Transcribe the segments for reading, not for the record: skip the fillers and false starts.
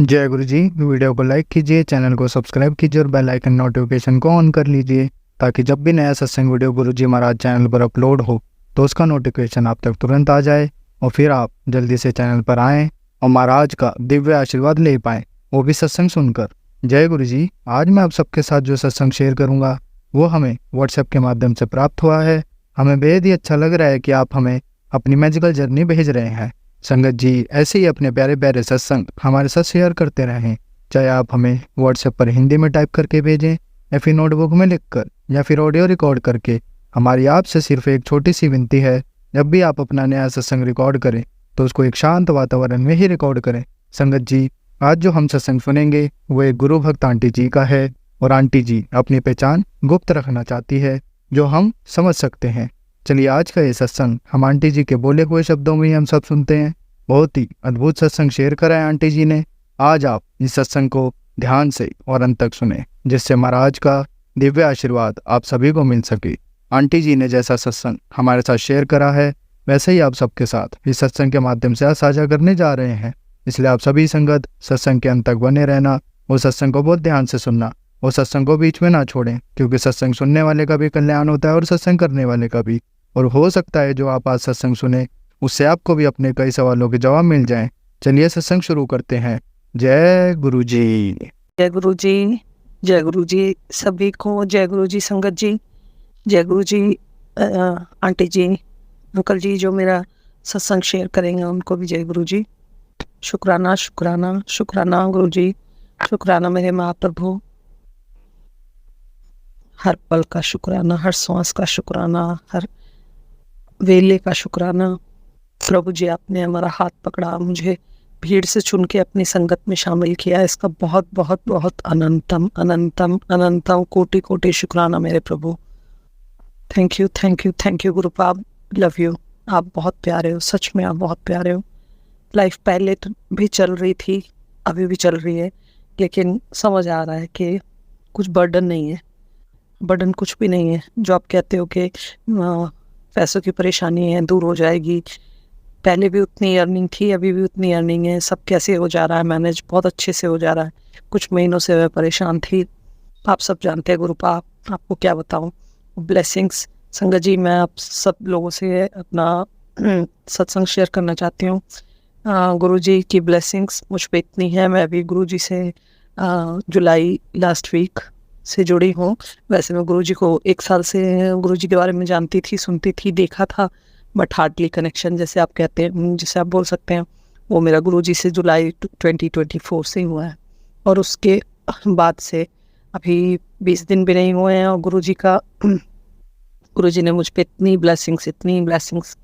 जय गुरु जी। वीडियो को लाइक कीजिए, चैनल को सब्सक्राइब कीजिए और बेल आइकन नोटिफिकेशन को ऑन कर लीजिए ताकि जब भी नया सत्संग वीडियो गुरु जी महाराज चैनल पर अपलोड हो तो उसका नोटिफिकेशन आप तक तुरंत आ जाए और फिर आप जल्दी से चैनल पर आएँ और महाराज का दिव्य आशीर्वाद ले पाएँ, वो भी सत्संग सुनकर। जय गुरु जी। आज मैं आप सबके साथ जो सत्संग शेयर करूँगा वो हमें व्हाट्सएप के माध्यम से प्राप्त हुआ है। हमें बेहद ही अच्छा लग रहा है कि आप हमें अपनी मैजिकल जर्नी भेज रहे हैं। संगत जी ऐसे ही अपने प्यारे प्यारे सत्संग हमारे साथ शेयर करते रहें, चाहे आप हमें व्हाट्सएप पर हिंदी में टाइप करके भेजें या फिर नोटबुक में लिखकर या फिर ऑडियो रिकॉर्ड करके। हमारी आपसे सिर्फ एक छोटी सी विनती है, जब भी आप अपना नया सत्संग रिकॉर्ड करें तो उसको एक शांत वातावरण में ही रिकॉर्ड करें। संगत जी आज जो हम सत्संग सुनेंगे वो एक गुरु भक्त आंटी जी का है और आंटी जी अपनी पहचान गुप्त रखना चाहती है जो हम समझ सकते हैं। चलिए आज का ये सत्संग हम आंटी जी के बोले हुए शब्दों में ही हम सब सुनते हैं। बहुत ही अद्भुत सत्संग शेयर करा है आंटी जी ने। आज आप इस सत्संग को ध्यान से और अंत तक सुने जिससे महाराज का दिव्य आशीर्वाद आप सभी को मिल सके। आंटी जी ने जैसा सत्संग हमारे साथ शेयर करा है वैसे ही आप सबके साथ इस सत्संग के माध्यम से आज साझा करने जा रहे हैं। इसलिए आप सभी संगत सत्संग के अंत तक बने रहना, वो सत्संग को बहुत ध्यान से सुनना, वो सत्संग को बीच में ना छोड़ें, क्योंकि सत्संग सुनने वाले का भी कल्याण होता है और सत्संग करने वाले का भी। और हो सकता है जो आप आज सत्संग सुने उससे आपको भी अपने कई सवालों के जवाब मिल जाएं। चलिए सत्संग शुरू करते हैं। जय गुरु जी। जय गुरु जी। जय गुरु जी सभी को। जय गुरु जी संगत जी। जय गुरु जी आंटी जी, अंकल जी जो मेरा सत्संग शेयर करेंगे उनको भी जय गुरु जी। शुक्राना शुक्राना शुक्राना गुरु जी, शुक्राना मेरे महाप्रभु। हर पल का शुक्राना, हर सांस का शुक्राना, हर वेले का शुक्राना। प्रभु जी आपने हमारा हाथ पकड़ा, मुझे भीड़ से चुन के अपनी संगत में शामिल किया, इसका बहुत बहुत बहुत अनंतम अनंतम अनंतम कोटि कोटि शुक्राना मेरे प्रभु। Thank you thank you thank you Gurupad, love you. आप बहुत प्यारे हो, सच में आप बहुत प्यारे हो। लाइफ पहले तो भी चल रही थी, अभी भी चल रही है, लेकिन समझ आ रहा है कि कुछ बर्डन नहीं है, बर्डन कुछ भी नहीं है। जो आप कहते हो कि पैसों की परेशानी है दूर हो जाएगी, पहले भी उतनी अर्निंग थी, अभी भी उतनी अर्निंग है, सब कैसे हो जा रहा है मैनेज, बहुत अच्छे से हो जा रहा है। कुछ महीनों से मैं परेशान थी, आप सब जानते हैं गुरुपाद, आपको क्या बताऊं। ब्लेसिंग्स संगत जी, मैं आप सब लोगों से अपना सत्संग शेयर करना चाहती हूँ। गुरु जी की ब्लेसिंग्स मुझ पे इतनी है। मैं अभी गुरु जी से जुलाई लास्ट वीक से जुड़ी हूँ। वैसे मैं गुरु जी को 1 साल से गुरु जी के बारे में जानती थी, सुनती थी, देखा था, बट हार्डली कनेक्शन जैसे आप कहते हैं, जिसे आप बोल सकते हैं, वो मेरा गुरु जी से जुलाई 2024 से हुआ है। और उसके बाद से अभी 20 दिन भी नहीं हुए हैं और गुरु जी ने मुझ पर इतनी ब्लेसिंग्स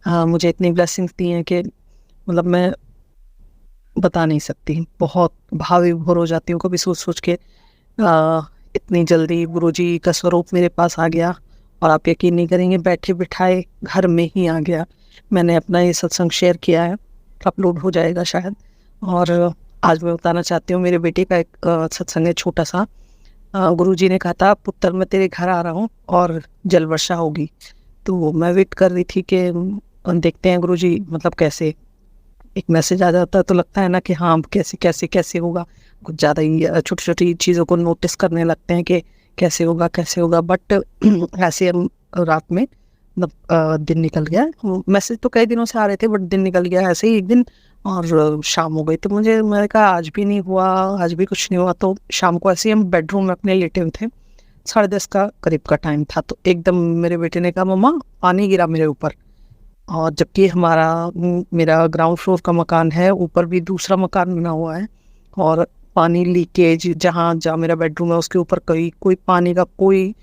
मुझे इतनी ब्लेसिंग्स दी हैं कि मतलब मैं बता नहीं सकती। बहुत भाव विभोर हो जाती हूँ कभी सोच सोच के, इतनी जल्दी गुरुजी का स्वरूप मेरे पास आ गया। और आप यकीन नहीं करेंगे, बैठे बिठाए घर में ही आ गया। मैंने अपना ये सत्संग शेयर किया है, अपलोड हो जाएगा शायद। और आज मैं बताना चाहती हूँ, मेरे बेटे का एक सत्संग है छोटा सा। गुरुजी ने कहा था पुत्र मैं तेरे घर आ रहा हूँ और जल वर्षा होगी। तो मैं वेट कर रही थी कि देखते हैं गुरुजी मतलब कैसे। एक मैसेज आ जाता है तो लगता है ना कि हाँ कैसे कैसे कैसे होगा, कुछ ज़्यादा ही छोटी छोटी चीज़ों को नोटिस करने लगते हैं कि कैसे होगा। बट ऐसे हम रात में मतलब दिन निकल गया। मैसेज तो कई दिनों से आ रहे थे बट दिन निकल गया ऐसे ही एक दिन, और शाम हो गई। तो मैंने कहा आज भी नहीं हुआ, आज भी कुछ नहीं हुआ। तो शाम को ऐसे ही हम बेडरूम में अपने लेटे हुए थे, 10:30 का करीब का टाइम था। तो एकदम मेरे बेटे ने कहा मम्मा पानी गिरा मेरे ऊपर। और जबकि मेरा ग्राउंड फ्लोर का मकान है, ऊपर भी दूसरा मकान बना हुआ है और पानी लीकेज जहाँ मेरा बेडरूम है उसके ऊपर कोई पानी का कोई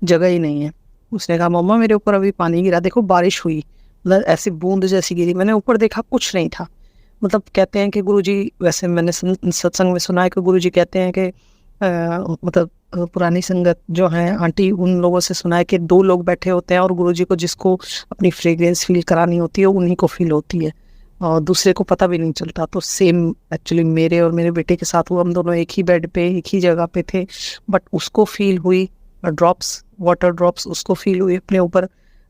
जगह ही नहीं है। उसने कहा मम्मा मेरे ऊपर अभी पानी गिरा, देखो बारिश हुई, मतलब ऐसी बूंद जैसी गिरी। मैंने ऊपर देखा कुछ नहीं था। मतलब कहते हैं कि गुरुजी, वैसे मैंने सत्संग में सुना है कि गुरुजी कहते हैं कि मतलब पुरानी संगत जो है आंटी, उन लोगों से सुना है कि 2 लोग बैठे होते हैं और गुरुजी को जिसको अपनी फ्रेग्रेंस फील करानी होती है उन्हीं को फील होती है और दूसरे को पता भी नहीं चलता। तो सेम एक्चुअली मेरे और मेरे बेटे के साथ हुआ। हम दोनों एक ही बेड पे एक ही जगह पे थे, बट उसको फील हुई वाटर ड्रॉप्स उसको फील हुई अपने ऊपर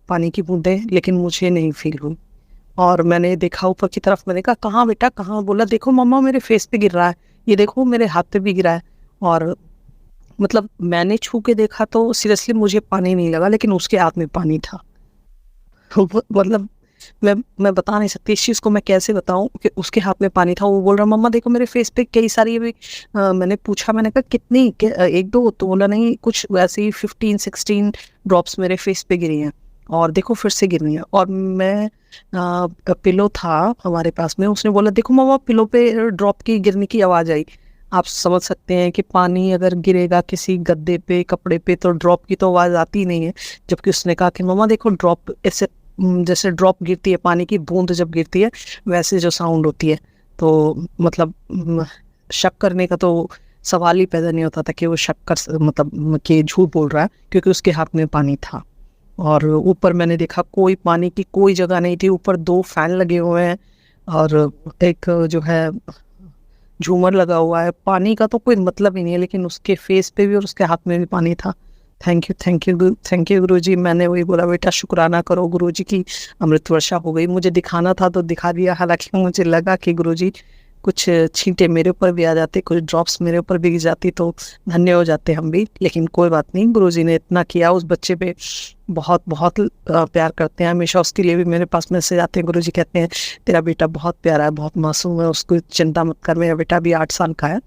पानी की बूंदें, लेकिन मुझे नहीं फील हुई। और मैंने देखा ऊपर की तरफ, मैंने कहा कहाँ बेटा कहाँ? बोला देखो मम्मा मेरे फेस पे गिर रहा है, ये देखो मेरे हाथ पे भी गिरा है। और मतलब मैंने छू के देखा तो सीरियसली मुझे पानी नहीं लगा, लेकिन उसके हाथ में पानी था। मतलब मैं बता नहीं सकती इस चीज़ को, मैं कैसे बताऊँ कि उसके हाथ में पानी था। वो बोल रहा मम्मा देखो मेरे फेस पे कई सारी अभी मैंने पूछा, मैंने कहा कितनी एक दो? तो बोला नहीं, कुछ वैसे ही 15-16 ड्रॉप्स मेरे फेस पे गिरी हैं, और देखो फिर से गिर रही हैं। और मैं पिलो था हमारे पास में, उसने बोला देखो मम्मा पिलो पे ड्रॉप की गिरने की आवाज़ आई। आप समझ सकते हैं कि पानी अगर गिरेगा किसी गद्दे पे कपड़े पे तो ड्रॉप की तो आवाज़ आती नहीं है। जबकि उसने कहा कि मम्मा देखो ड्रॉप ऐसे जैसे ड्रॉप गिरती है, पानी की बूंद जब गिरती है वैसे जो साउंड होती है। तो मतलब शक करने का तो सवाल ही पैदा नहीं होता था कि वो शक कर मतलब कि झूठ बोल रहा है, क्योंकि उसके हाथ में पानी था। और ऊपर मैंने देखा कोई पानी की कोई जगह नहीं थी, ऊपर 2 फैन लगे हुए हैं और एक जो है झूमर लगा हुआ है। पानी का तो कोई मतलब ही नहीं है, लेकिन उसके फेस पे भी और उसके हाथ में भी पानी था। Thank you, thank you, thank you Guruji. मैंने वही बोला बेटा शुक्राना करो गुरुजी की अमृत वर्षा हो गई। मुझे दिखाना था तो दिखा दिया, हालांकि मुझे लगा कि गुरुजी कुछ छींटे मेरे ऊपर भी आ जाते, कुछ ड्रॉप्स मेरे ऊपर भी गिर जाती तो धन्य हो जाते हम भी। लेकिन कोई बात नहीं, गुरुजी ने इतना किया उस बच्चे पे, बहुत बहुत प्यार करते हैं हमेशा। उसके लिए भी मेरे पास मैसेज आते हैं, गुरुजी कहते हैं तेरा बेटा बहुत प्यारा है, बहुत मासूम है, उसको चिंता मत कर। मेरा बेटा भी 8 साल का है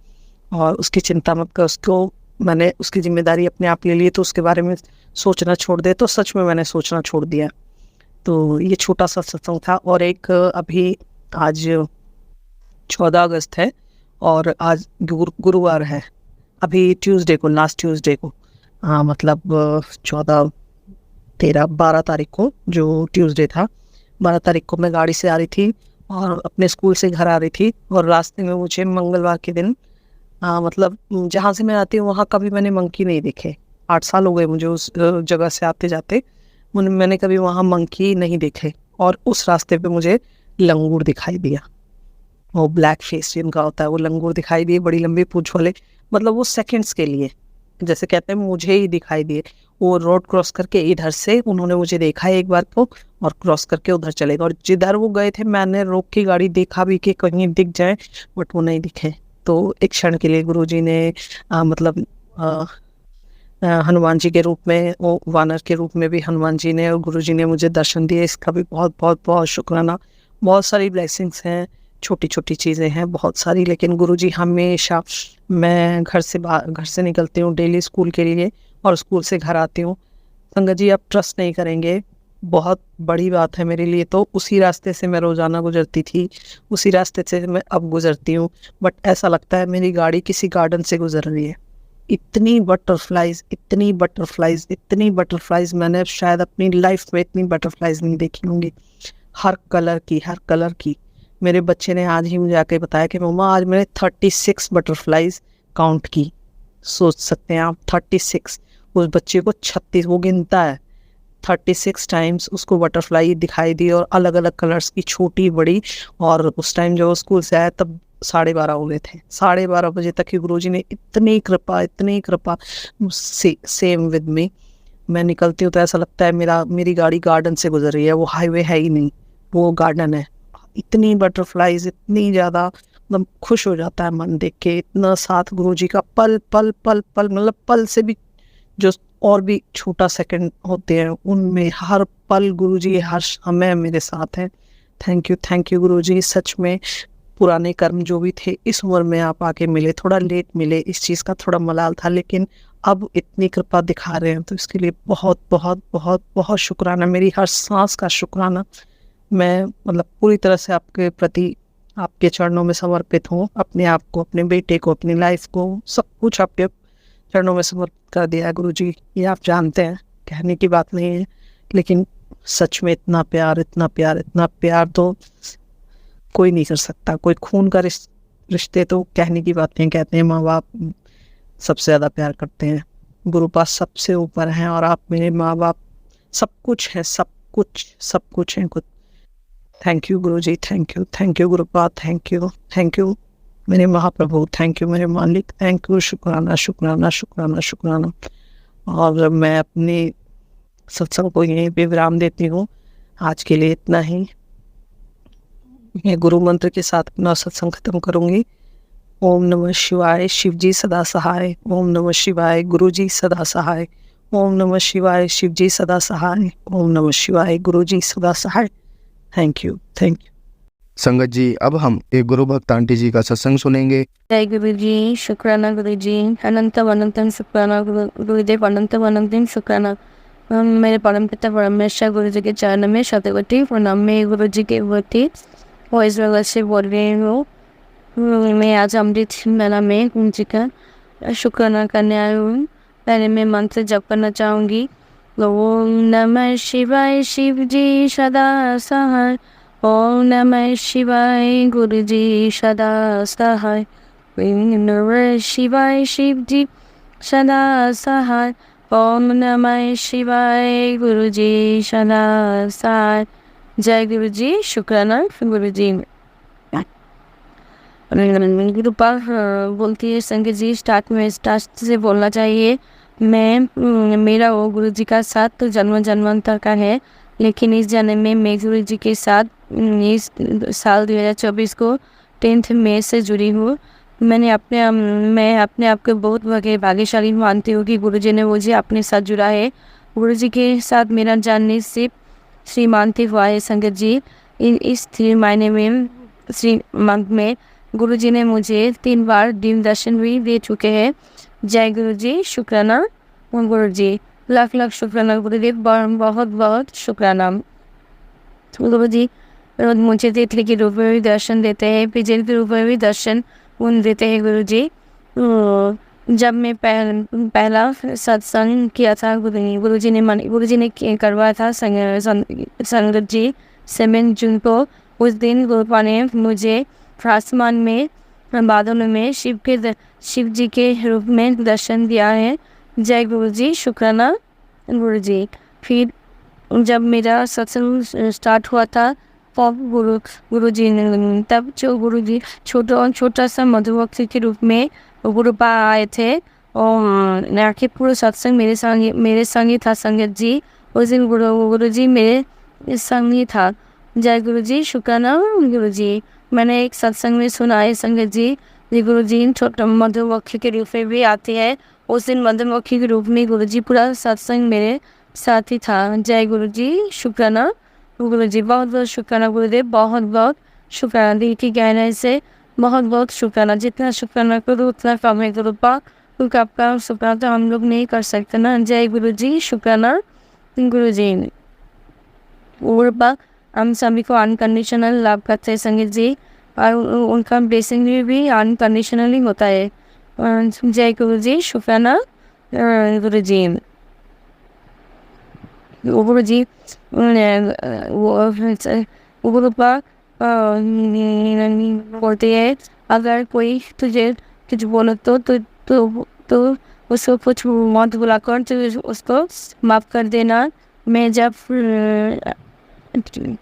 और उसकी चिंता मत कर। उसको मैंने उसकी जिम्मेदारी अपने आप ले ली, तो उसके बारे में सोचना छोड़ दे। तो सच में मैंने सोचना छोड़ दिया। तो ये छोटा सा सत्संग था। और एक अभी आज 14 अगस्त है और आज गुरुवार है। अभी ट्यूसडे को, लास्ट ट्यूसडे को, हाँ मतलब 14, 13, 12 तारीख को जो ट्यूसडे था, 12 तारीख को मैं गाड़ी से आ रही थी और अपने स्कूल से घर आ रही थी। और रास्ते में मुझे मंगलवार के दिन मतलब जहाँ से मैं आती हूँ वहाँ कभी मैंने मंकी नहीं देखे। 8 साल हो गए मुझे उस जगह से आते जाते, मैंने कभी वहाँ मंकी नहीं देखे। और उस रास्ते पे मुझे लंगूर दिखाई दिया, वो ब्लैक फेस जिनका होता है वो लंगूर दिखाई दिए, बड़ी लंबी पूंछ वाले। मतलब वो सेकंड्स के लिए, जैसे कहते हैं मुझे ही दिखाई दिए। वो रोड क्रॉस करके इधर से उन्होंने मुझे देखा एक बार को, और क्रॉस करके उधर चले गए। और जिधर वो गए थे मैंने रोक के गाड़ी देखा भी कि कहीं दिख जाए, बट वो नहीं दिखे। तो एक क्षण के लिए गुरुजी ने मतलब हनुमान जी के रूप में, वो वानर के रूप में भी हनुमान जी ने और गुरुजी ने मुझे दर्शन दिए। इसका भी बहुत बहुत बहुत शुक्राना। बहुत सारी ब्लेसिंग्स हैं, छोटी छोटी चीज़ें हैं बहुत सारी, लेकिन गुरुजी हमेशा, मैं घर से निकलती हूँ डेली स्कूल के लिए और स्कूल से घर आती हूँ। संगत जी आप ट्रस्ट नहीं करेंगे, बहुत बड़ी बात है मेरे लिए। तो उसी रास्ते से मैं रोज़ाना गुजरती थी, उसी रास्ते से मैं अब गुजरती हूँ, बट ऐसा लगता है मेरी गाड़ी किसी गार्डन से गुजर रही है। इतनी बटरफ्लाइज, इतनी बटरफ्लाइज, इतनी बटरफ्लाइज मैंने शायद अपनी लाइफ में इतनी बटरफ्लाइज नहीं देखी होंगी। हर कलर की, हर कलर की। मेरे बच्चे ने आज ही मुझे आके बताया कि मम्मा आज मैंने 36 बटरफ्लाइज काउंट की। सोच सकते हैं आप, 36। उस बच्चे को 36, वो गिनता है, 36 टाइम्स उसको बटरफ्लाई दिखाई दी, और अलग अलग कलर्स की, छोटी बड़ी। और उस टाइम जब वो स्कूल से आया तब 12:30 हो गए थे। 12:30 बजे तक ही गुरुजी ने इतनी कृपा, इतनी कृपा। सेम विद मी, मैं निकलती हूँ तो ऐसा लगता है मेरी गाड़ी गार्डन से गुजर रही है। वो हाईवे है ही नहीं, वो गार्डन है। इतनी बटरफ्लाइज, इतनी ज़्यादा, मतलब खुश हो जाता है मन देख के। इतना साथ गुरुजी का पल पल पल पल, मतलब पल से भी जो और भी छोटा सेकंड होते हैं उनमें हर पल गुरुजी हर समय मेरे साथ हैं। थैंक यू गुरुजी। सच में पुराने कर्म जो भी थे इस उम्र में आप आके मिले, थोड़ा लेट मिले, इस चीज़ का थोड़ा मलाल था, लेकिन अब इतनी कृपा दिखा रहे हैं तो इसके लिए बहुत बहुत बहुत बहुत शुक्राना। मेरी हर सांस का शुक्राना। मैं मतलब पूरी तरह से आपके प्रति, आपके चरणों में समर्पित हूँ। अपने आप को, अपने बेटे को, अपनी लाइफ को, सब कुछ आपके चरणों में समर्पित कर दिया है गुरुजी। ये आप जानते हैं, कहने की बात नहीं है, लेकिन सच में इतना प्यार, इतना प्यार, इतना प्यार तो कोई नहीं कर सकता। कोई खून का रिश्ते तो कहने की बात नहीं। कहते हैं माँ बाप सबसे ज़्यादा प्यार करते हैं, गुरु पास सबसे ऊपर हैं, और आप मेरे माँ बाप सब कुछ हैं, सब कुछ हैं कुछ। Thank you Guruji, thank you Gurupad, thank you मेरे महाप्रभु, थैंक यू मेरे मालिक, थैंक यू। शुक्राना शुक्राना शुक्राना शुक्राना। और मैं अपनी सत्संग को यहीं पे विराम देती हूँ। आज के लिए इतना ही। मैं गुरु मंत्र के साथ अपना सत्संग खत्म करूंगी। ओम नमः शिवाय, शिव जी सदा सहाय। ओम नमः शिवाय, गुरु जी सदा सहाय। ओम नमः शिवाय, शिव जी सदा सहाय। ओम नमः शिवाय, गुरु जी सदा सहाय। Thank you, thank you. संगत जी, अब हम एक गुरु भक्त आंटी जी का सत्संग सुनेंगे। जय गुरु जी, शुक्राना गुरु जी, अनंतम अनंतम शुक्राना गुरुदेव, अनंतम अनंतम शुक्राना। मेरे परम पिता परमेश्वर गुरु जी के चरण में शतकोटि प्रणाम। मैं गुरु जी के प्रति वॉइस वगैरह से बोल रही हूँ। मैं आज अमृत मेला में उनजी का शुक्राना करने आई हूँ। पहले मैं मंत्र जप करना चाहूँगी। ओम नमः शिवाय, शिव जी सदा सहाय। ओम नमः शिवाय, गुरु जी सदा सहाय। ओम नमः शिवाय, शिव जी सदा सहाय। ओम नमः शिवाय, गुरु जी सदा सहाय। जय गुरु जी, शुक्राना गुरु जी। कृपा बोलती है संगत जी, स्टार्ट से बोलना चाहिए। मेरा वो गुरु जी का साथ तो जन्म जन्मांतर का है, लेकिन इस जन्म में मैं गुरु जी के साथ इस साल 2024 को 10 मई से जुड़ी हूँ। मैं अपने आप को बहुत भाग्यशाली मानती हूँ कि गुरु जी ने मुझे अपने साथ जुड़ा है। गुरु जी के साथ मेरा जानने से श्रीमानती हुआ है संगत जी। इस 3 महीने में श्रीमंत में गुरु जी ने मुझे 3 बार दिव्य दर्शन भी दे चुके हैं। जय गुरु जी, शुक्राना गुरु जी, लाख लाख शुक्राना गुरुदेव, बहुत बहुत शुक्राना। गुरु जी मुझे तितली के रूप में भी दर्शन देते हैं, पिजल के रूप में भी दर्शन देते हैं गुरु जी। जब मैं पहला सत्संग किया था गुरु जी ने करवाया था संगत जी 7 जून को। उस दिन गुरुपा ने मुझे आसमान में बादलों में शिव जी के रूप में दर्शन दिया है। जय गुरु जी, शुक्राना गुरु जी। फिर जब मेरा सत्संग स्टार्ट हुआ था तब गुरु जी ने गुरु जी छोटा सा मधुमक्खी के रूप में गुरुपा आए थे और आखिर पूरा सत्संग मेरे संग ही था संगत जी। उस दिन गुरु जी मेरे संग ही था। जय गुरु जी, शुक्राना गुरु जी। मैंने एक सत्संग में सुना है संगत जी, गुरु जी छोटा मधुमक्खी के रूप में भी आते हैं। उस दिन मधुमक्खी के रूप में गुरु जी पूरा सत्संग मेरे साथ ही था। जय गुरु जी, शुक्राना गुरु जी, बहुत बहुत शुक्राना गुरुदेव, बहुत बहुत शुक्राना। दिल की गहराई से बहुत बहुत शुक्राना। जितना शुक्राना करो उतना कम है गुरुपा, क्योंकि आपका शुक्राना तो हम लोग नहीं कर सकते ना। जय गुरु जी, शुक्राना गुरु जी। गुरुपा हम सभी को अनकंडीशनल लाभ करते हैं संगत जी, और उनका ब्लेसिंग भी अनकंडीशनली होता है। जय गुरु जी, शुक्राना गुरु जी। गुरु जी गुरुपा बोलते हैं, अगर कोई तुझे कुछ बोलो तो उसको कुछ मत बुलाकर तो उसको माफ़ कर देना। मैं जब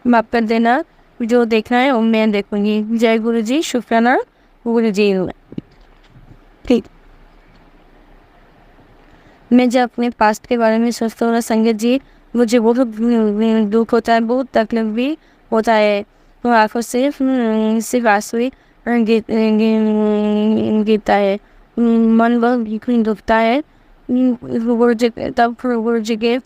माफ़ कर देना, जो देखना है वो मैं देखूंगी। जय गुरु जी, शुक्राना गुरु जी। ठीक, मैं जब अपने पास्ट के बारे में सोचता हूँ ना संगत जी, मुझे बहुत दुख होता है, बहुत तकलीफ भी होता है। तो आंखों से सिर्फ आंसू ही गिरता है, मन बहुत दुखता है। गुरु जी के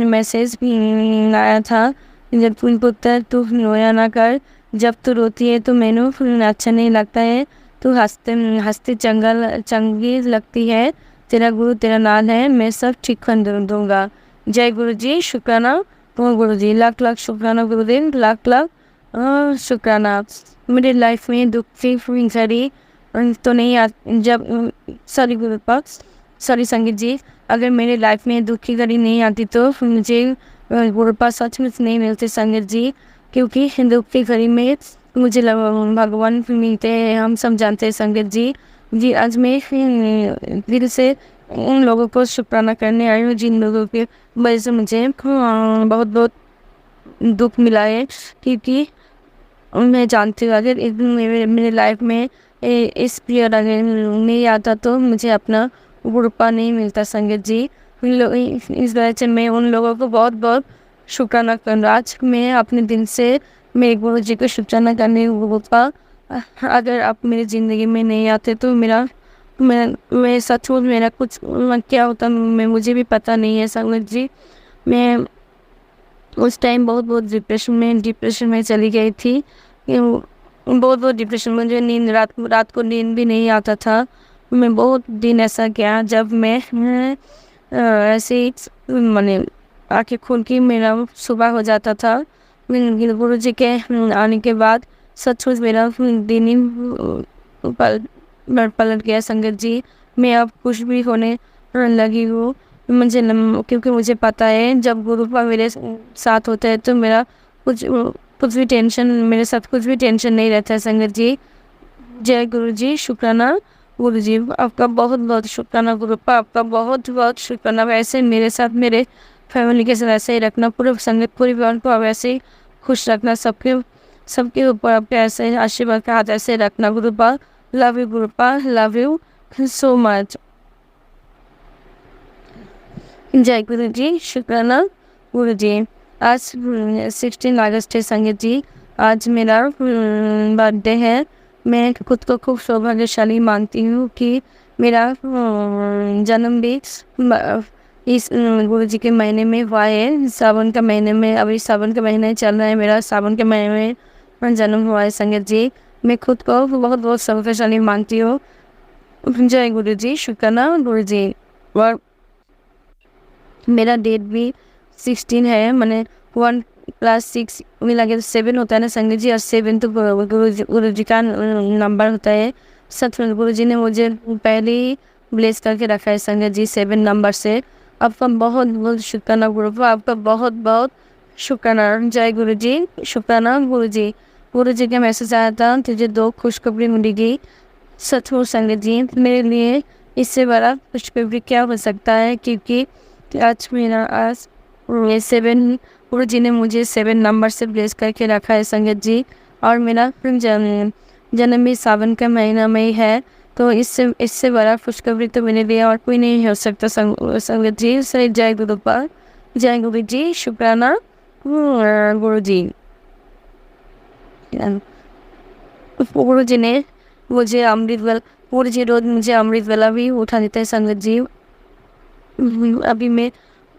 मैसेज भी आया था, जब पुत्र तू रोया ना कर, जब तू रोती है तो मैंने अच्छा नहीं लगता है, तू हंसते चंगी लगती है, तेरा गुरु तेरा नाम है, मैं सब ठीक कर दूंगा। जय गुरु जी, शुक्राना गुरु जी, लाख लाख शुक्राना गुरुदेव, लाख लाख शुक्राना। मेरे लाइफ में दुख की घड़ी तो नहीं जब सॉरी संगीत जी, अगर मेरे लाइफ में दुख की घड़ी नहीं आती तो मुझे गुरुपा सचमुच नहीं मिलते संगत जी, क्योंकि दुख की घड़ी में मुझे भगवान मिलते हैं, हम सब जानते हैं संगत जी। आज मैं दिल से उन लोगों को शुक्राना करने आई हूँ जिन लोगों के वजह से मुझे बहुत बहुत दुख मिला है, क्योंकि मैं जानती हूँ अगर मेरे लाइफ में इस पीरियड अगर नहीं आता तो मुझे अपना गुरुपा नहीं मिलता संगत जी। इस वजह से मैं उन लोगों को बहुत बहुत शुक्राना कर रहा। आज मैं अपने दिल से मेरे गुरु जी को शुक्राना करने होगा। अगर आप मेरी ज़िंदगी में नहीं आते तो मैं सचमुच मेरा कुछ क्या होता मैं मुझे भी पता नहीं है संगत जी। मैं उस टाइम बहुत डिप्रेशन में चली गई थी। बहुत डिप्रेशन, मुझे नींद रात को नींद भी नहीं आता था। मैं बहुत दिन ऐसा गया जब मैं ऐसे ही मैंने आँखें खोल के मेरा सुबह हो जाता था। गुरु जी के आने के बाद सचमुच मेरा दिन ही पलट गया संगत जी। मैं अब खुश भी होने लगी हूँ। क्योंकि मुझे पता है जब गुरु का मेरे साथ होता है तो मेरा कुछ भी टेंशन मेरे साथ कुछ भी टेंशन नहीं रहता है संगत जी। जय गुरु जी, शुक्राना गुरु जी, आपका बहुत शुक्राना गुरुपा, आपका बहुत शुक्राना। वैसे मेरे साथ मेरे फैमिली के साथ ऐसे ही रखना, पूरे संगत परिवार को आप ऐसे ही खुश रखना, सबके ऊपर आपके ऐसे आशीर्वाद का हाथ ऐसे रखना Gurupa. Love you Gurupa, love you so much. जय गुरु जी, शुक्राना गुरु जी। आज 16 अगस्त है संगत जी, आज मेरा बर्थडे है। मैं खुद को खूब सौभाग्यशाली मानती हूँ कि मेरा जन्म भी इस गुरु जी के महीने में हुआ है। सावन का महीने में, अभी सावन का महीना चल रहा है, मेरा सावन के महीने में जन्म हुआ है संगत जी। मैं खुद को बहुत सौभाग्यशाली मानती हूँ। जय गुरु जी, शुक्राना गुरु जी। और मेरा डेट भी 16 है, मैंने 1 + 6 मिला के 7 होता है ना संगत जी, और 7 तो गुरु जी का नंबर होता है। सचमुच गुरु जी ने मुझे पहले ही ब्लेस करके रखा है संगत जी 7 नंबर से। आपका बहुत शुक्राना गुरु, आपका बहुत शुक्राना। जय गुरु जी, शुक्राना गुरु जी। गुरु जी का मैसेज आया था, तुझे 2 खुशखबरी मिलेगी। सचमुच संगत जी, मेरे लिए इससे बड़ा खुशखबरी क्या हो सकता है, क्योंकि आज 7 गुरु जी ने मुझे 7 नंबर से ब्लेस करके रखा है संगत जी। और मेरा जन्म भी सावन का महीना में ही है, तो इससे बड़ा खुशखबरी तो मेरे लिए और कोई नहीं हो सकता संगत जी। सही जय गुरुपा, जय गुरु जी, शुक्राना गुरु जी। गुरु जी ने मुझे गुरु जी रोज मुझे अमृत वाला भी उठा देता है संगत जी। अभी मैं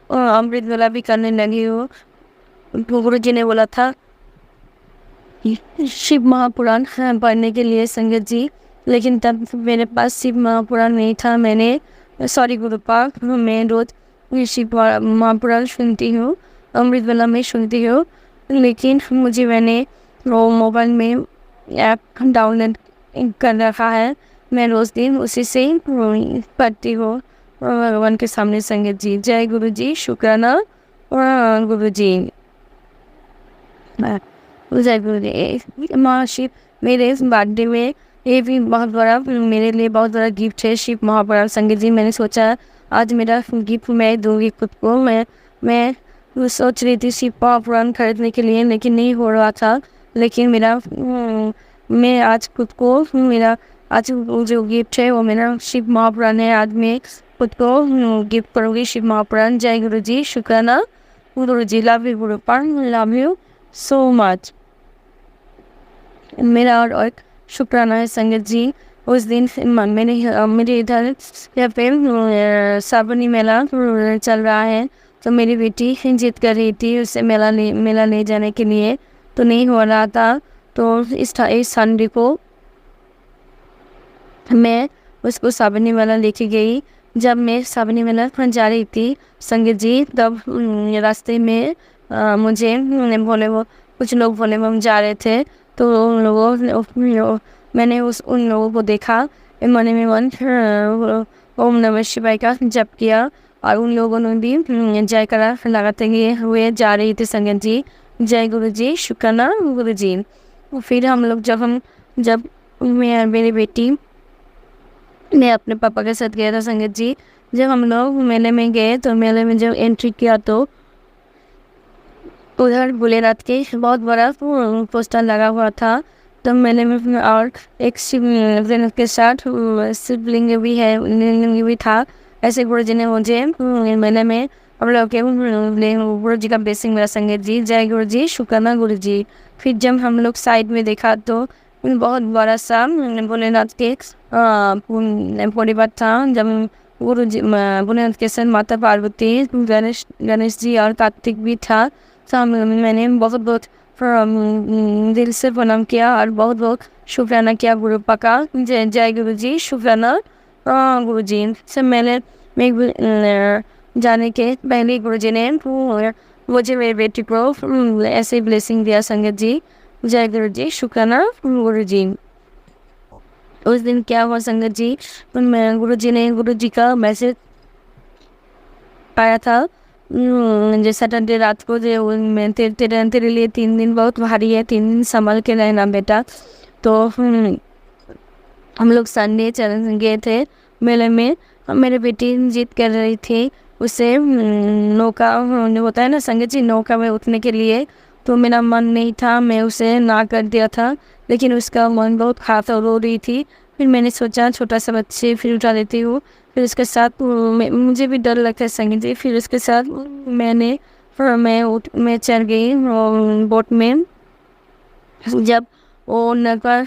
अमृत वाला भी करने लगी हूँ। गुरु जी ने बोला था शिव महापुराण पढ़ने के लिए संगत जी, लेकिन तब मेरे पास शिव महापुराण नहीं था। सॉरी गुरुपा, मैं रोज शिव महापुराण सुनती हूँ, अमृत वाला में सुनती हूँ, लेकिन मैंने वो मोबाइल में ऐप डाउनलोड कर रखा है। मैं रोज दिन उसी से पढ़ती हूँ भगवान के सामने संगत जी। जय गुरु जी, शुक्राना गुरु जी। जय गुरु जी। महाशिव मेरे इस बर्थडे में ये भी मेरे लिए बहुत बड़ा गिफ्ट है शिव महापुराण संगत जी। मैंने सोचा आज मेरा गिफ्ट मैं दूंगी खुद को। मैं सोच रही थी शिव महापुराण खरीदने के लिए, लेकिन नहीं हो रहा था। लेकिन मैं आज खुद को आज जो गिफ्ट है वो मेरा शिव महापुराण है। आज मैं खुद को गिफ्ट करूँगी शिव महापुराण। जय गुरु जी, शुक्राना Guru ji. Love you Gurupa, love you so much. मेरा और एक शुक्राना है संगत जी। उस दिन मेरे इधर यहाँ पे सावनी मेला चल रहा है, तो मेरी बेटी जिद कर रही थी उसे मेला ले जाने के लिए, तो नहीं हो रहा था। तो इस संडे को मैं उसको सावनी मेला लेके गई। जब मैं सावनी मेला जा रही थी संगत जी, तब रास्ते में मुझे कुछ लोग भोले बम जा रहे थे, तो मैंने उन लोगों को देखा। मन में ओम नमः शिवाय का जप किया, और उन लोगों ने भी जयकारा लगाते हुए जा रही थी संगत जी। जय गुरु जी, शुक्राना गुरु जी। फिर हम लोग जब मेरी बेटी मैं अपने पापा के साथ गया था संगत जी। जब हम लोग मेले में गए तो मेले में जब एंट्री किया तो उधर भोलेनाथ के बहुत बड़ा पोस्टर लगा हुआ था। तो मेले में और एक शिव के साथ शिवलिंग भी है, लिंग भी था। ऐसे गुरु जी ने मुझे मेले में हम लोग के गुरु जी का ब्लेसिंग मेरा संगत जी। जय गुरु जी, शुक्राना गुरु जी। फिर जब हम लोग साइड में देखा तो बहुत बड़ा सा भोलेनाथ के परिवार था। जब गुरु जी भोलेनाथ के साथ माता पार्वती, गणेश जी और कार्तिक भी था। तो मैंने बहुत बहुत दिल से प्रणाम किया और बहुत बहुत शुक्राना किया गुरु पापा का। जय गुरु जी, शुक्राना गुरु जी। सब मैं जाने के पहले गुरु जी ने मुझे मेरी बेटी को ऐसे ब्लेसिंग दिया संगत जी। जय गुरु जी, शुक्राना गुरु जी। उस दिन क्या हुआ संगत जी, गुरु जी का मैसेज आया था जो सैटरडे रात को, जो तेरे लिए 3 दिन बहुत भारी है, 3 दिन संभल के रहना बेटा। तो हम लोग संडे चल गए थे मेले में। मेरी बेटी जिद कर रही थी, उसे नौका होता है ना संगत जी, नौका में उठने के लिए। तो मेरा मन नहीं था, मैं उसे ना कर दिया था, लेकिन उसका मन बहुत ख़ास और रो रही थी। फिर मैंने सोचा छोटा सा बच्चे फिर उठा देती हूँ। फिर उसके साथ मुझे भी डर लगता है संगीत जी। फिर उसके साथ मैं चढ़ गई बोट में। जब वो नौका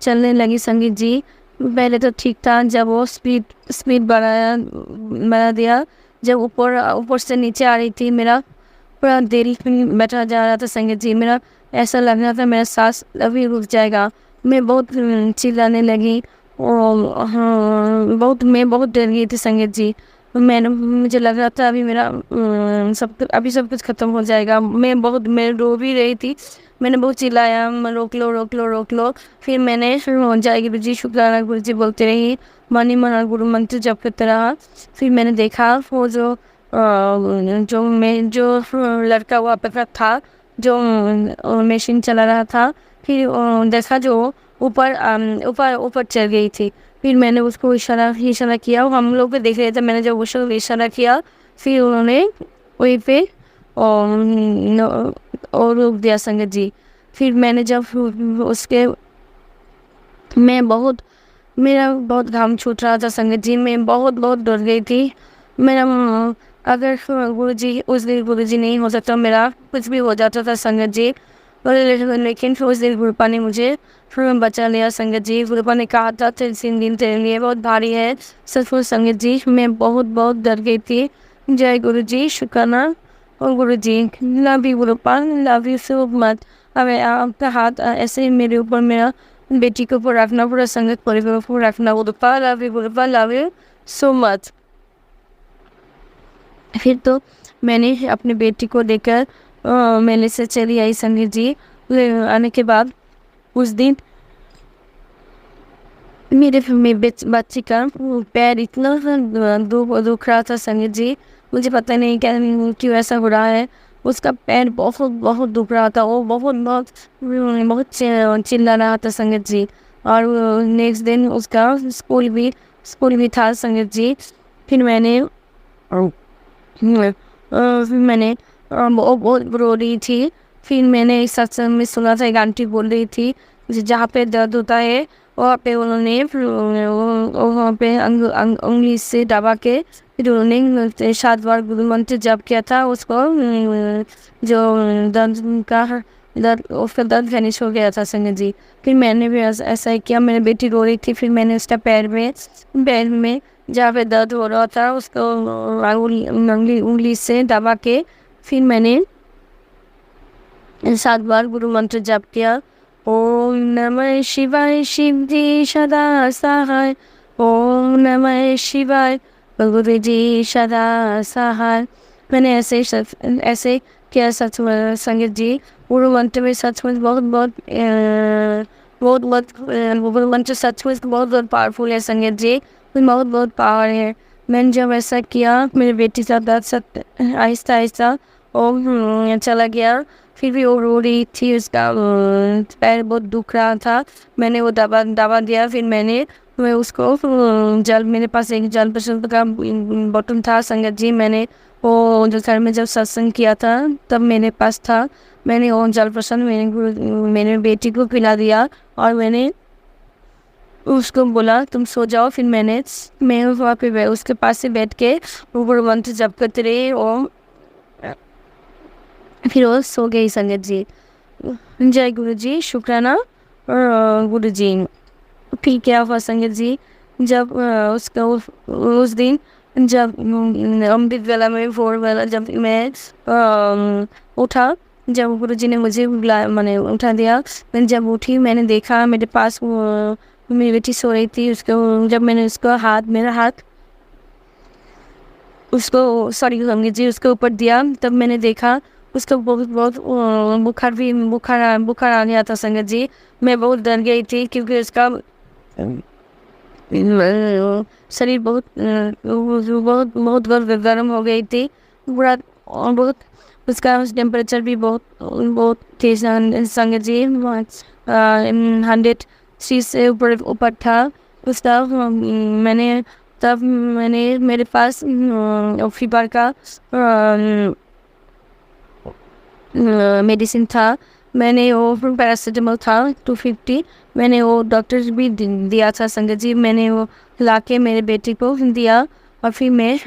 चलने लगी संगीत जी, पहले तो ठीक था। जब वो स्पीड बढ़ा दिया, जब ऊपर से नीचे आ रही थी, मेरा पूरा देरी बैठा जा रहा था संगीत जी। मेरा ऐसा लग रहा था मेरा सांस अभी रुक जाएगा। मैं बहुत चिल्लाने लगी और मैं बहुत डर गई थी संगीत जी। मुझे लग रहा था अभी मेरा सब कुछ ख़त्म हो जाएगा। मैं रो भी रही थी। मैंने बहुत चिल्लाया, रोक लो रोक लो रोक लो। फिर मैंने जय गुरु जी, शुक्राना गुरु जी बोलते रही, मनी मना गुरु मंत्र जप करते रहा। फिर मैंने देखा वो जो लड़का वहाँ पे था, जो मशीन चला रहा था। फिर देखा जो ऊपर चल गई थी। फिर मैंने उसको इशारा किया, हम लोग भी देख रहे थे। मैंने जब उसको इशारा किया, फिर उन्होंने वहीं पे और रोक दिया संगत जी। फिर मैंने जब मेरा बहुत घाम छूट रहा था संगत जी। मैं बहुत डर गई थी। मेरा अगर गुरु जी उस दिन गुरु जी नहीं हो सकता, मेरा कुछ भी हो जाता था संगत जी। लेकिन फिर उस दिन गुरुपा ने मुझे फिर बचा लिया संगत जी। गुरुपा ने कहा था 3 दिन तेरे लिए बहुत भारी है। सचमुच संगत जी, मैं बहुत डर गई थी। जय गुरु जी, शुक्राना और Guru ji. Love you Gurupa, love you so much. अब आपका हाथ ऐसे मेरे ऊपर, मेरा बेटी के ऊपर रखना, पूरा संगत परिवार को रखना Gurupa. Love you Gurupa, love you so much. फिर तो मैंने अपनी बेटी को लेकर मेले से चली आई संगीत जी। आने के बाद उस दिन मेरे बच्चे का पैर इतना दुख रहा था संगीत जी। मुझे पता नहीं क्यों ऐसा हो रहा है। उसका पैर बहुत दुख रहा था। वो बहुत चिल्ला रहा था संगीत जी। और नेक्स्ट दिन उसका स्कूल भी था संगीत जी। फिर मैंने वो बहुत रो रही थी। फिर मैंने इस सत्संग में सुना था, एक आंटी बोल रही थी जहाँ पे दर्द होता है वहाँ पे उन्होंने वहाँ पे उंगली से दबा के फिर उन्होंने 7 बार गुरु मंत्र जप किया था। उसको जो उसका दर्द फिनिश हो गया था संगत जी। फिर मैंने भी ऐसा ही किया। मेरी बेटी रो रही थी, फिर मैंने उसका पैर में जहाँ पे दर्द हो रहा था उसको उंगली से दबा के फिर मैंने 7 बार गुरु मंत्र जप किया। ओम नमः शिवाय, शिव जी सदा सहाय। ओम नमः शिवाय, गुरु जी सदा सहाय। मैंने ऐसे किया संगत जी। गुरु मंत्र में सचमुच बहुत गुरु मंत्र सचमुच बहुत पावरफुल है संगत जी। बहुत पावर है। मैंने जब ऐसा किया, मेरी बेटी का दर्द आहिस्ता और चला गया। फिर भी वो रो रही थी, उसका पैर बहुत दुख रहा था। मैंने वो दवा दिया। फिर मैं उसको मेरे पास एक जल प्रसाद का बॉटल था संगत जी। मैंने वो जो घर में जब सत्संग किया था तब मेरे पास था। मैंने वो जल प्रसाद मेरे बेटी को पिला दिया और मैंने उसको बोला तुम सो जाओ। फिर मैं वहाँ पे उसके पास से बैठ के गुरु मंत्र जप करते रही और फिर वो सो गई संगत जी। जय गुरु जी, शुक्राना। गुरु जी, फिर क्या हुआ संगत जी, जब उसका उस दिन जब अमृत वेला में भोर वाला जब मैं उठा, जब गुरु जी ने मुझे मैंने उठा दिया, मैं जब उठी मैंने देखा मेरे पास मेरी बेटी सो रही थी। उसको जब मैंने उसको मेरा हाथ उसको संगीत जी उसके ऊपर दिया, तब मैंने देखा उसका बहुत बहुत बुखार आ गया था संगत जी। मैं बहुत डर गई थी क्योंकि उसका शरीर बहुत बहुत बहुत गर्म हो गई थी, पूरा और बहुत उसका टेम्परेचर भी बहुत बहुत तेज संगत जी, 103 से ऊपर था उसका। मैंने मेरे पास फीवर का मेडिसिन था, मैंने वो पैरासीटामोल था 250, मैंने वो डॉक्टर भी दिया था संगत जी। मैंने वो लाके मेरे बेटे को दिया और फिर मैं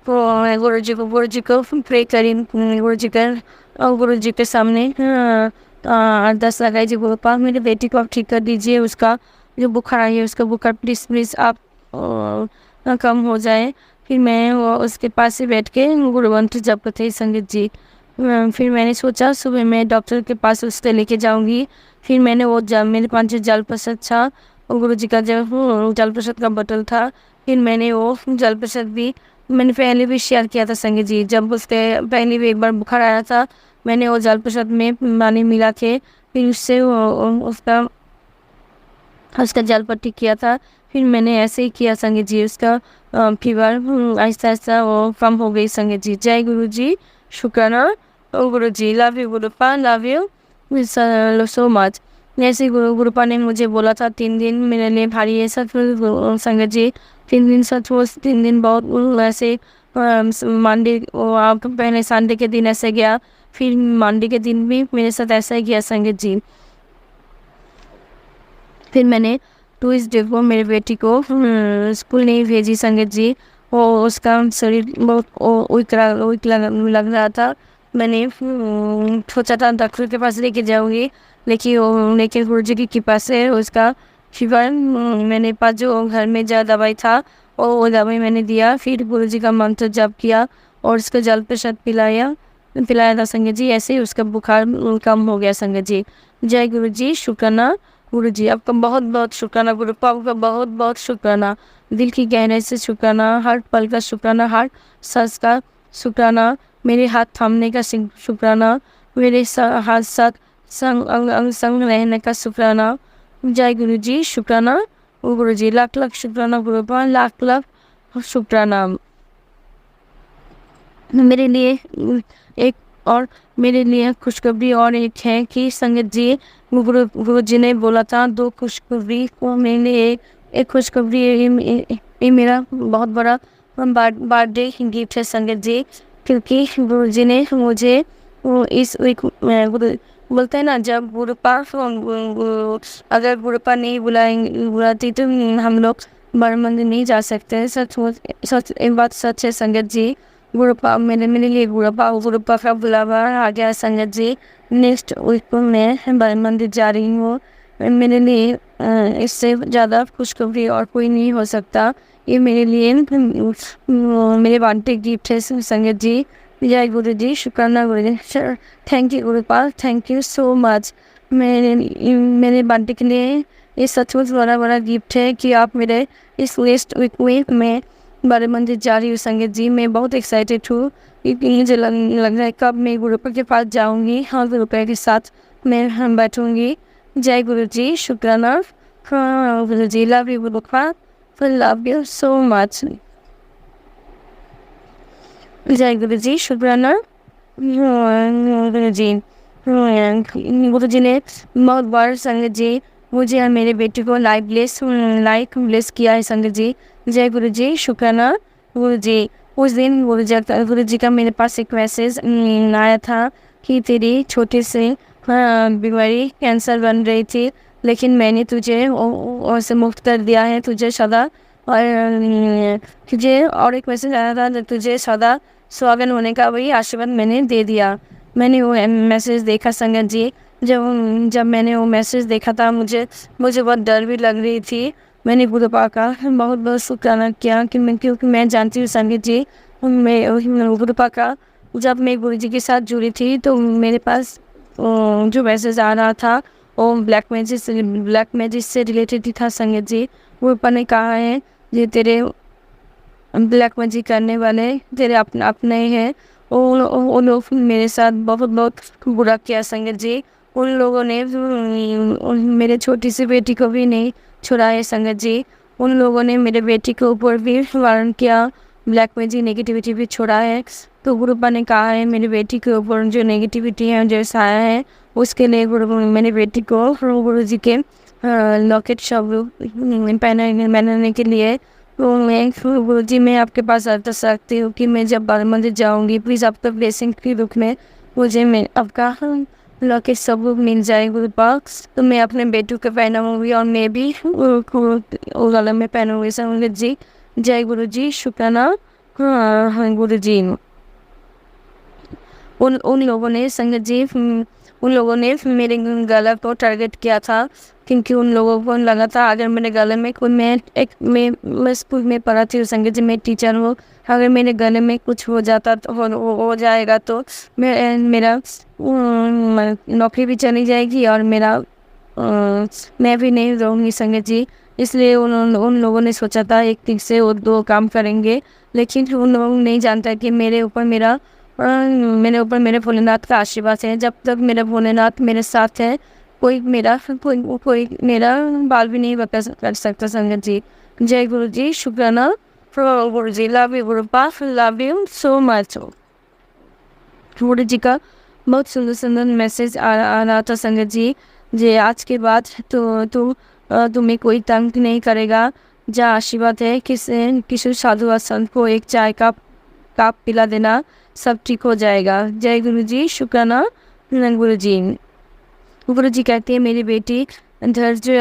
गुरु जी को प्रे करी, गुरु जी के सामने अरदास लगाई जी, गुरु पाक मेरे बेटी को आप ठीक कर दीजिए, उसका जो बुखार आई है उसका बुखार प्लीज़ आप कम हो जाए। फिर मैं वो उसके पास से बैठ के गुरु मंत्र जप करते संगत जी। फिर मैंने सोचा सुबह मैं डॉक्टर के पास उससे लेके जाऊंगी। फिर मैंने वो मेरे पास जो जल प्रसाद था, वो गुरु जी का जो जल प्रसाद का बोतल था, फिर मैंने वो जल प्रसाद भी मैंने पहले भी शेयर किया था संगत जी। जब उसके पहले भी एक बार बुखार आया था, मैंने वो जल प्रसाद में पानी मिला के फिर उससे उसका जल पट्टी किया था। फिर मैंने ऐसे ही किया संगत जी, उसका फीवर आहिस्ता आहिस्ता वो कम हो गई संगत जी। जय गुरु जी, शुक्राना। ओ Guru ji, love you Gurupa, love you so much. ऐसे गुरुपा ने मुझे बोला था 3 दिन मेरे लिए भारी है सच संगत जी, 3 दिन सच 3 दिन बहुत ऐसे मंडे आप पहले संडे के दिन ऐसे गया, फिर मंडे के दिन भी मेरे साथ ऐसा ही गया संगत जी। फिर मैंने ट्यूसडे को मेरे बेटी को स्कूल नहीं भेजी संगत जी, वो उसका शरीर बहुत वीक लग रहा था। मैंने सोचा था डॉक्टर के पास लेके जाऊंगी, लेकिन गुरु जी की कृपा से उसका फीवर मैंने पास जो घर में जो दवाई था वो दवाई मैंने दिया, फिर गुरु जी का मंत्र जप किया और उसका जल प्रसाद पिलाया था संगत जी। ऐसे ही उसका बुखार कम हो गया संगत जी। जय गुरु जी, शुक्राना। गुरु जी आपका बहुत बहुत शुक्राना, गुरु पाक का बहुत बहुत शुक्राना, दिल की गहराई से शुक्राना, हर पल का शुक्राना, हर सांस का शुक्राना, मेरे हाथ थामने का शुक्राना, मेरे हाथ साथ संग रहने का शुक्राना। जय गुरु जी, शुक्राना। गुरु जी लाख लाख शुक्राना, गुरु पाक लाख लाख शुक्राना। मेरे लिए खुशखबरी और एक है कि संगत जी गुरु जी ने बोला था 2 खुशखबरी को मेरे लिए एक खुशखबरी ये मेरा बहुत बड़ा बर्थडे गिफ्ट है संगत जी, क्योंकि गुरु जी ने मुझे इस वीक बोलते हैं ना, जब अगर गुरुपा नहीं बुलाती तो हम लोग बड़े मंदिर नहीं जा सकते। सच एक बात सच है संगत जी, गुरुपा मेरे लिए गुरुपा का बुलावा आ गया संगत जी। नेक्स्ट वीक को मैं बड़े मंदिर जा रही हूँ। मेरे लिए इससे ज़्यादा खुशखबरी और कोई नहीं हो सकता। ये मेरे लिए मेरे बर्थडे गिफ्ट है संगत जी। जय गुरु जी, शुक्राना Guru ji, thank you Gurupal, thank you so much. मेरे बर्थडे के लिए ये सचमुच बड़ा गिफ्ट है कि आप मेरे इस नेक्स्ट वीक में मैं बड़े मंदिर जा रही हूँ संगत जी। मैं बहुत एक्साइटेड हूँ क्योंकि मुझे लग रहा है कब मैं गुरुपा के पास जाऊँगी और गुरुपा के साथ मैं बैठूँगी। जय गुरु जी, शुक्राना Guru ji, love you Gurupa, love you so much. जय गुरु जी, शुक्राना गुरु जी। गुरु जी ने बहुत बार संगत जी मुझे और मेरे बेटे को लाइक ब्लेस किया है संगत जी। जय गुरु जी, शुक्राना गुरु जी। उस दिन गुरु जी का मेरे पास एक मैसेज आया था कि तेरी छोटे से बीमारी कैंसर बन रही थी, लेकिन मैंने तुझे उससे मुक्त कर दिया है, तुझे सदा और एक मैसेज आया था तुझे सदा स्वागत होने का वही आशीर्वाद मैंने दे दिया। मैंने वो मैसेज देखा संगत जी, जब जब मैंने वो मैसेज देखा था मुझे बहुत डर भी लग रही थी। मैंने गुरु पाक का बहुत बहुत शुक्राना किया क्योंकि मैं जानती हूँ संगत जी, मैं गुरु पाक का जब मैं गुरु जी के साथ जुड़ी थी तो मेरे पास जो मैसेज आ रहा था वो ब्लैक मैजिक से रिलेटेड ही था संगत जी। वो ऊपर ने कहा है ये तेरे ब्लैक मैजिक करने वाले तेरे अपने हैं, वो लोग मेरे साथ बहुत बुरा किया संगत जी। उन लोगों ने मेरे छोटी सी बेटी को भी नहीं छुड़ाया संगत जी। उन लोगों ने मेरे बेटी के ऊपर भी वारन किया, ब्लैक मैजिक नेगेटिविटी भी छोड़ा है। तो गुरुपा ने कहा है मेरी बेटी के ऊपर जो नेगेटिविटी है जो साया है उसके लिए मेरी बेटी को गुरु जी के लॉकेट शब पहनाने के लिए तो मैं गुरु जी मैं आपके पास अर्ज सकती हूँ कि मैं जब बाल मंदिर जाऊँगी प्लीज़ आपका ब्लेसिंग के रूप में मुझे मैं आपका लॉकेट सब मिल जाए गुरु पाक। तो मैं अपने बेटू को पहनाऊँगी और मैं भी गला में पहनूँगी संगत जी। जय गुरु जी, शुक्राना गुरु जी। उन लोगों ने संगत जी उन लोगों ने मेरे गला को टारगेट किया था क्योंकि उन लोगों को लगा था अगर मेरे गले में कोई मैं स्कूल में पढ़ा थी संगत जी, मैं टीचर हूँ, अगर मेरे गले में कुछ हो जाता तो हो जाएगा तो मेरा नौकरी भी चली जाएगी और मेरा मैं भी नहीं रहूँगी संगत जी। इसलिए उन लोगों ने सोचा था एक ठीक से वो दो काम करेंगे, लेकिन उन लोगों ने नहीं जानता कि मेरे ऊपर मेरे भोलेनाथ का आशीर्वाद है। जब तक मेरा भोलेनाथ मेरे साथ है कोई मेरा बाल भी नहीं कर सकता संगत जी। जय गुरु जी, शुक्राना गुरु जी, लव यू गुरु पाक, लव यू सो मच। गुरु जी का बहुत सुंदर मैसेज आ रहा था संगत जी। जे आज के बाद तो तुम्हें कोई तंग नहीं करेगा, जहाँ आशीर्वाद है किसी साधु व संत को एक चाय का कप पिला देना, सब ठीक हो जाएगा। जय गुरु जी, शुक्राना गुरु जी। गुरु जी कहते हैं मेरी बेटी धैर्य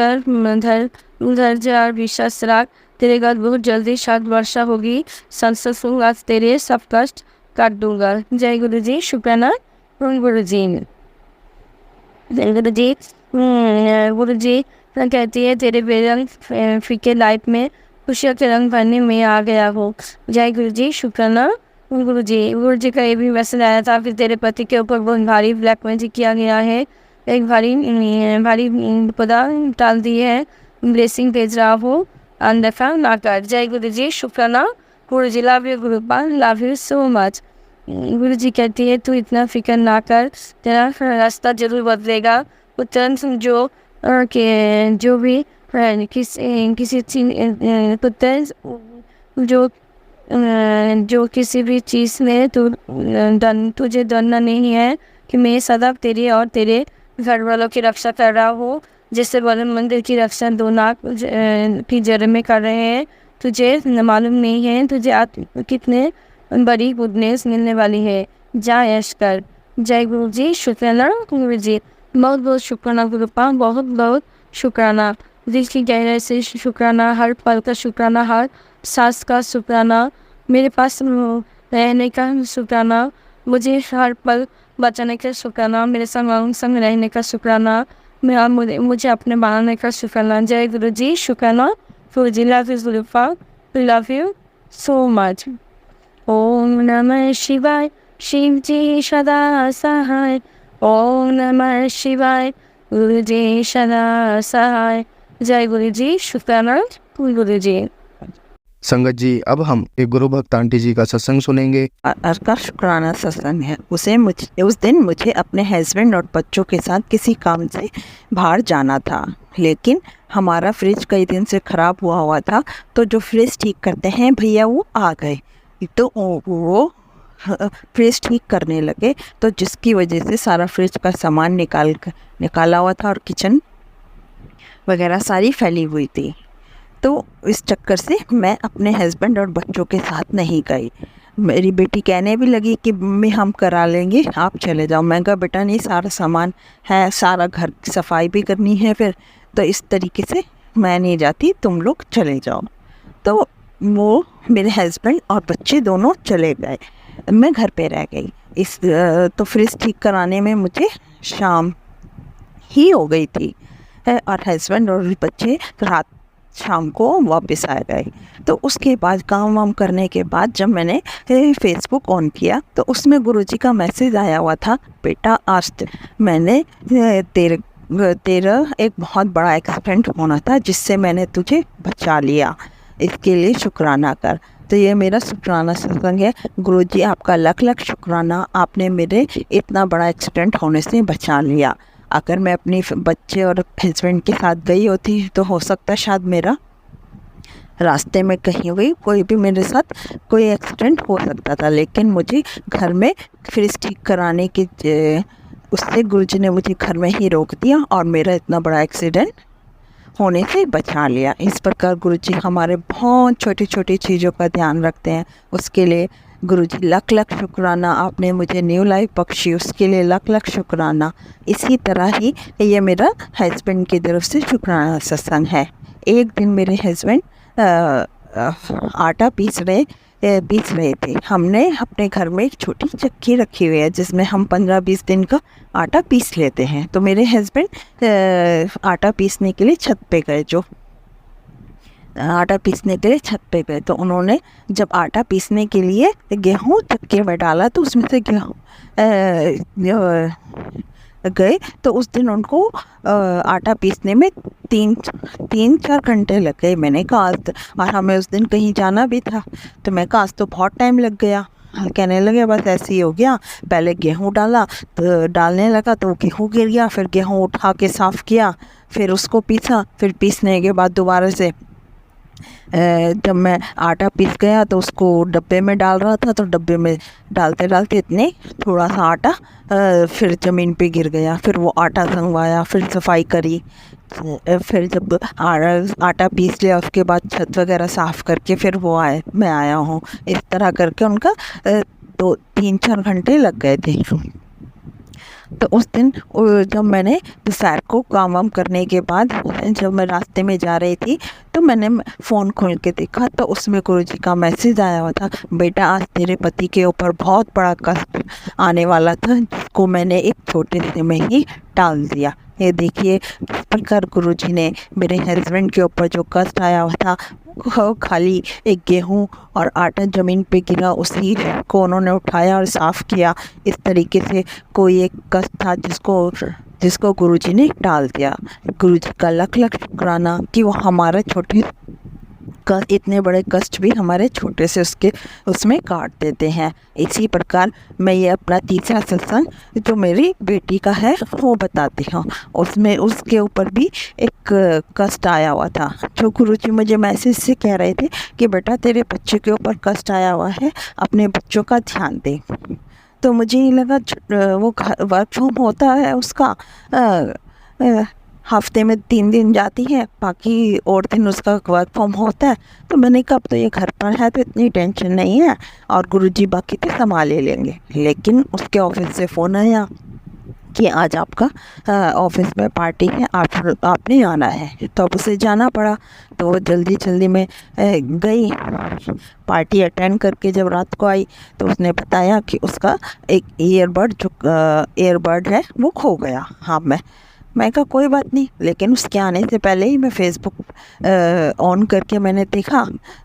और विश्वास रख, तेरे घर बहुत जल्दी शांत वर्षा होगी, संसद आज तेरे सब कष्ट काट दूंगा। जय गुरु जी, शुक्राना गुरु जी। गुरु जी कहती है तेरे बेरंग फीके लाइट में खुशियों के रंग भरने में आ गया हो। जय गुरु जी, शुक्राना गुरु जी। गुरु जी का ये भी मैसेज आया था फिर तेरे पति के ऊपर बहुत भारी ब्लैक मैजिक किया गया है, एक भारी पदा डाल दी है, ब्लेसिंग भेज रहा हो अनदेखा ना कर। जय गुरु जी, शुक्राना Guru ji, love you Guru Pal, love you so much. गुरु जी कहती है तू इतना फिक्र ना कर, तेरा रास्ता जरूर बदलेगा। पुत्र जो भी किसी पुत्र जो किसी भी चीज़ में तुझे डरना नहीं है कि मैं सदा तेरी और तेरे घर वालों की रक्षा कर रहा हूँ, जैसे बल मंदिर की रक्षा दो नाक की जड़ में कर रहे हैं। तुझे मालूम नहीं है तुझे कितने बड़ी गुडनेस मिलने वाली है, जा ऐश कर। जय गुरु जी, शुक्राना गुरु जी, बहुत बहुत शुक्राना गुरु पाक, बहुत बहुत शुक्राना, दिल की गहराई से शुक्राना, हर पल का शुक्राना, हर सांस का शुक्राना, मेरे पास रहने का शुक्राना, मुझे हर पल बचाने का शुक्राना, मेरे संग रहने का शुक्राना, मुझे अपने बनाने का शुक्राना। जय गुरु जी, शुक्राना गुरु जी, लव यू गुरु पाक, लव यू सो मच। ओम नमः शिवाय, शिव जी सदा सहाय, ओम नमः शिवाय, गुरु जी सदा सहाय। जय गुरु जी, शुक्राना गुरु जी। संगत जी अब हम एक गुरु भक्त आंटी जी का सत्संग सुनेंगे। आज का शुक्राना सत्संग है। उस दिन मुझे अपने हस्बैंड और बच्चों के साथ किसी काम से बाहर जाना था, लेकिन हमारा फ्रिज कई दिन से ख़राब हुआ था, तो जो फ्रिज ठीक करते हैं भैया वो आ गए, तो वो फ्रिज ठीक करने लगे, तो जिसकी वजह से सारा फ्रिज का सामान निकाला हुआ था और किचन वगैरह सारी फैली हुई थी। तो इस चक्कर से मैं अपने हस्बैंड और बच्चों के साथ नहीं गई। मेरी बेटी कहने भी लगी कि मम्मी हम करा लेंगे, आप चले जाओ। मैं कहा बेटा नहीं, सारा सामान है, सारा घर की सफाई भी करनी है, फिर तो इस तरीके से मैं नहीं जाती, तुम लोग चले जाओ। तो वो मेरे हस्बैंड और बच्चे दोनों चले गए, मैं घर पे रह गई। तो फ्रिज ठीक कराने में मुझे शाम ही हो गई थी और हस्बैंड और बच्चे रात शाम को वापस आ गए। तो उसके बाद काम वाम करने के बाद जब मैंने फेसबुक ऑन किया तो उसमें गुरुजी का मैसेज आया हुआ था, बेटा आज मैंने तेरा एक बहुत बड़ा एक्सीडेंट होना था जिससे मैंने तुझे बचा लिया, इसके लिए शुक्राना कर। तो ये मेरा शुक्राना सत्संग है। गुरुजी आपका लख लख शुक्राना, आपने मेरे इतना बड़ा एक्सीडेंट होने से बचा लिया। अगर मैं अपनी बच्चे और हस्बैंड के साथ गई होती तो हो सकता शायद मेरा रास्ते में कहीं भी कोई भी मेरे साथ कोई एक्सीडेंट हो सकता था, लेकिन मुझे घर में फ्रिज ठीक कराने की उससे गुरुजी ने मुझे घर में ही रोक दिया और मेरा इतना बड़ा एक्सीडेंट होने से बचा लिया। इस प्रकार गुरुजी हमारे बहुत छोटी छोटी चीज़ों का ध्यान रखते हैं, उसके लिए गुरुजी लख लख शुक्राना। आपने मुझे न्यू लाइफ बख्शी, उसके लिए लख लख शुक्राना। इसी तरह ही ये मेरा हस्बैंड की तरफ से शुक्राना सत्संग है। एक दिन मेरे हस्बैंड आटा पीस रहे थे। हमने अपने घर में एक छोटी चक्की रखी हुई है जिसमें हम 15-20 दिन का आटा पीस लेते हैं। तो मेरे हस्बैंड आटा पीसने के लिए छत पे गए तो उन्होंने जब आटा पीसने के लिए गेहूँ चक्के में डाला तो उसमें से गेहूँ गए। तो उस दिन उनको आटा पीसने में 3-4 घंटे लग गए। मैंने कहा और हमें उस दिन कहीं जाना भी था, तो मैं कहा आज तो बहुत टाइम लग गया। कहने लगे बस ऐसे ही हो गया, पहले गेहूँ डाला तो डालने लगा तो गेहूँ गिर गया, फिर गेहूँ उठा के साफ़ किया, फिर उसको पीसा, फिर पीसने के बाद दोबारा से जब मैं आटा पीस गया तो उसको डब्बे में डाल रहा था, तो डब्बे में डालते डालते इतने थोड़ा सा आटा फिर ज़मीन पे गिर गया। फिर वो आटा संगवाया, फिर सफाई करी, फिर जब आटा पीस लिया उसके बाद छत वगैरह साफ़ करके फिर मैं आया हूँ। इस तरह करके उनका 2-3-4 घंटे लग गए थे। तो उस दिन जब मैंने दोपहर को काम वाम करने के बाद जब मैं रास्ते में जा रही थी तो मैंने फ़ोन खोल के देखा तो उसमें गुरुजी का मैसेज आया हुआ था, बेटा आज तेरे पति के ऊपर बहुत बड़ा कष्ट आने वाला था जिसको मैंने एक छोटे से में ही टाल दिया। ये देखिए किस प्रकार गुरुजी ने मेरे हस्बैंड के ऊपर जो कष्ट आया हुआ था खाली एक गेहूँ और आटा ज़मीन पे गिरा उसी को उन्होंने उठाया और साफ़ किया। इस तरीके से कोई एक कष्ट था जिसको गुरुजी ने टाल दिया। गुरुजी का लख लख शुक्राना कि वो हमारे छोटे इतने बड़े कष्ट भी हमारे छोटे से उसमें काट देते हैं। इसी प्रकार मैं ये अपना तीसरा सत्संग जो मेरी बेटी का है वो बताती हूँ। उसमें उसके ऊपर भी एक कष्ट आया हुआ था, जो गुरुजी मुझे मैसेज से कह रहे थे कि बेटा तेरे बच्चे के ऊपर कष्ट आया हुआ है, अपने बच्चों का ध्यान दे। तो मुझे ये लगा वो वर्क फ्रॉम होता है उसका हफ्ते में 3 दिन जाती है, बाकी और दिन उसका वर्क फ्रॉम होता है। तो मैंने कहा अब तो ये घर पर है तो इतनी टेंशन नहीं है और गुरुजी बाकी तो संभाल ले लेंगे। लेकिन उसके ऑफिस से फ़ोन आया कि आज आपका ऑफिस में पार्टी है, आपने आना है। तो अब उसे जाना पड़ा, तो वो जल्दी में गई। पार्टी अटेंड करके जब रात को आई तो उसने बताया कि उसका एक ईयरबड है वो खो गया। हाँ मैं कहा कोई बात नहीं, लेकिन उसके आने से पहले ही मैं फेसबुक ऑन करके मैंने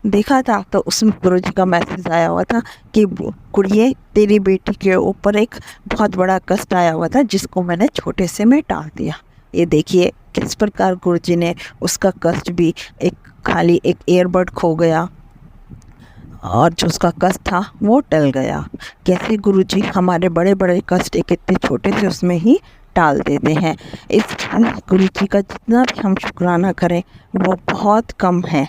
देखा था तो उसमें गुरुजी का मैसेज आया हुआ था कि कुड़िए तेरी बेटी के ऊपर एक बहुत बड़ा कष्ट आया हुआ था जिसको मैंने छोटे से में टाल दिया। ये देखिए किस प्रकार गुरुजी ने उसका कष्ट भी खाली एक ईयरबड खो गया और जो उसका कष्ट था वो टल गया। कैसे गुरुजी हमारे बड़े बड़े कष्ट एक इतने छोटे से उसमें ही टाल देते हैं। इस गुरुजी का जितना भी हम शुक्राना करें वो बहुत कम है।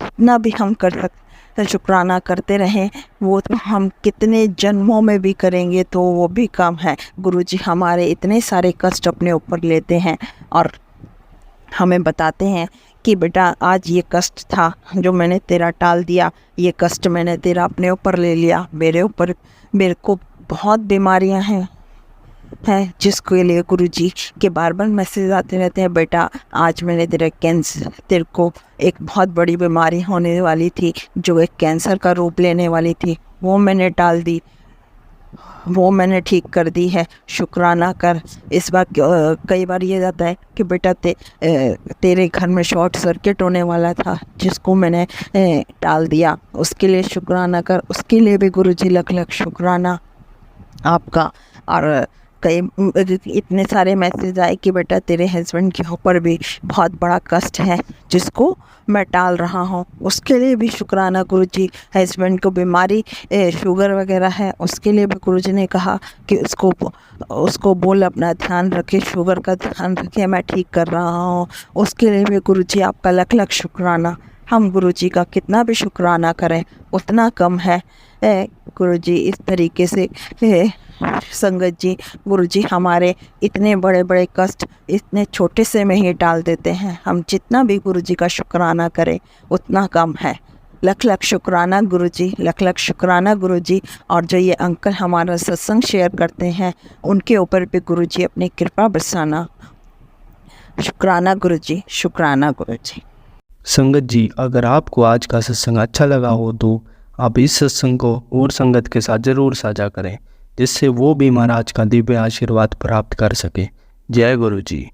जितना भी हम कर सकते शुक्राना करते रहें वो तो हम कितने जन्मों में भी करेंगे तो वो भी कम है। गुरुजी हमारे इतने सारे कष्ट अपने ऊपर लेते हैं और हमें बताते हैं कि बेटा आज ये कष्ट था जो मैंने तेरा टाल दिया, ये कष्ट मैंने तेरा अपने ऊपर ले लिया। मेरे को बहुत बीमारियां हैं जिसके लिए गुरुजी के बार मैसेज आते रहते हैं, बेटा आज मैंने तेरे को एक बहुत बड़ी बीमारी होने वाली थी जो एक कैंसर का रूप लेने वाली थी वो मैंने टाल दी। वो मैंने ठीक कर दी है, शुक्राना कर। इस बार कई बार ये जाता है कि बेटा तेरे घर में शॉर्ट सर्किट होने वाला था जिसको मैंने टाल दिया, उसके लिए शुक्राना कर। उसके लिए भी गुरुजी लख लख शुक्राना आपका। और कई इतने सारे मैसेज आए कि बेटा तेरे हस्बैंड के ऊपर भी बहुत बड़ा कष्ट है जिसको मैं टाल रहा हूँ, उसके लिए भी शुक्राना गुरुजी। हस्बैंड को बीमारी शुगर वगैरह है, उसके लिए भी गुरुजी ने कहा कि उसको बोल अपना ध्यान रखे, शुगर का ध्यान रखे, मैं ठीक कर रहा हूँ। उसके लिए भी गुरुजी आपका लख लख शुक्राना। हम गुरुजी का कितना भी शुक्राना करें उतना कम है। गुरुजी इस तरीके से संगत जी, गुरुजी हमारे इतने बड़े बड़े कष्ट इतने छोटे से में ही टाल देते हैं। हम जितना भी गुरुजी का शुक्राना करें उतना कम है। लख लख शुक्राना गुरुजी, लख लख शुक्राना गुरुजी। और जो ये अंकल हमारा सत्संग शेयर करते हैं उनके ऊपर भी गुरुजी अपनी कृपा बरसाना। शुक्राना गुरुजी, शुक्राना गुरुजी। संगत जी, अगर आपको आज का सत्संग अच्छा लगा हो तो आप इस सत्संग को और संगत के साथ ज़रूर साझा करें, जिससे वो भी महाराज का दिव्य आशीर्वाद प्राप्त कर सके। जय गुरु जी।